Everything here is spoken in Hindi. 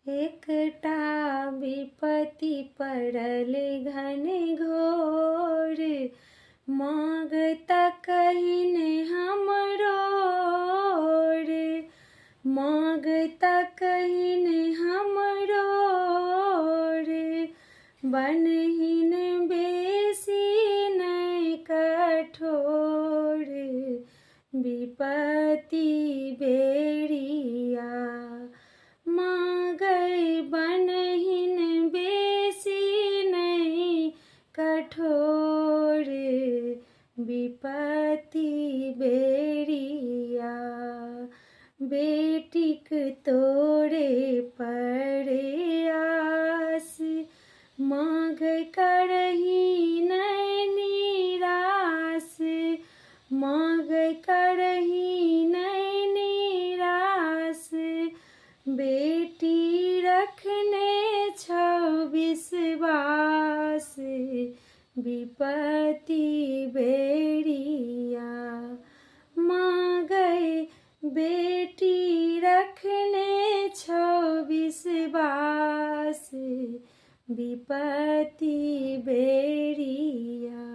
एकटा विपत्ति पड़ल घन घोर, मांगता कहिन हमरो रे, मांगता कहिन हमरो रे, बनहिन बेसी नहीं कठोर, विपत्ति बेरिया मांगै बनहिन बेसी नहीं कठोर, विपत्ति बेरिया बेटिक तोरे परे आस, मांगै करही नहीं निराश, मांगै करही नहीं निराश, बेटी रखने छौ विश्वास, विपत्ति बेरिया मांगै बेटी रखने छौ विश्वास, विपत्ति बेरिया।